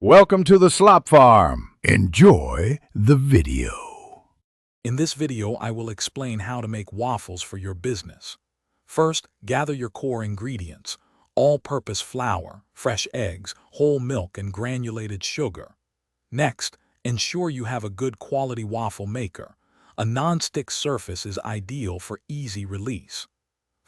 Welcome to the Slop Farm. Enjoy the video. In this video, I will explain how to make waffles for your business. First, gather your core ingredients: all-purpose flour, fresh eggs, whole milk, and granulated sugar. Next, ensure you have a good quality waffle maker. A non-stick surface is ideal for easy release.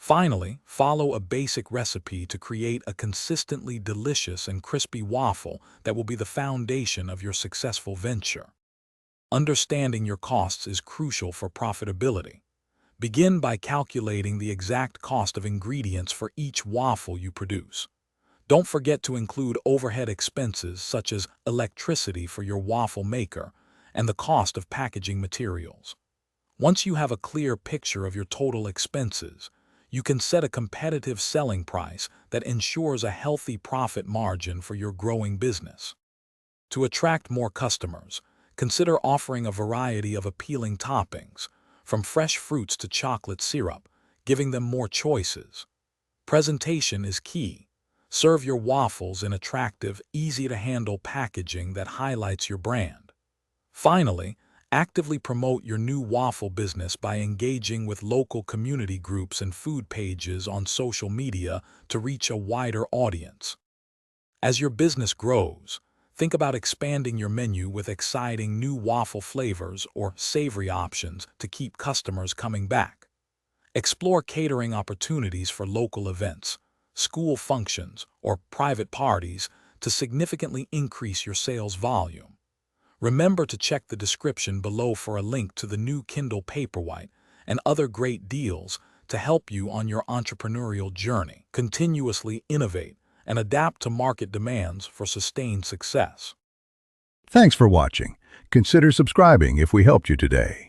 Finally, follow a basic recipe to create a consistently delicious and crispy waffle that will be the foundation of your successful venture. Understanding your costs is crucial for profitability. Begin by calculating the exact cost of ingredients for each waffle you produce. Don't forget to include overhead expenses such as electricity for your waffle maker and the cost of packaging materials. Once you have a clear picture of your total expenses, you can set a competitive selling price that ensures a healthy profit margin for your growing business. To attract more customers, consider offering a variety of appealing toppings, from fresh fruits to chocolate syrup, giving them more choices. Presentation is key. Serve your waffles in attractive, easy-to-handle packaging that highlights your brand. Finally, actively promote your new waffle business by engaging with local community groups and food pages on social media to reach a wider audience. As your business grows, think about expanding your menu with exciting new waffle flavors or savory options to keep customers coming back. Explore catering opportunities for local events, school functions, or private parties to significantly increase your sales volume. Remember to check the description below for a link to the new Kindle Paperwhite and other great deals to help you on your entrepreneurial journey. Continuously innovate and adapt to market demands for sustained success. Thanks for watching. Consider subscribing if we helped you today.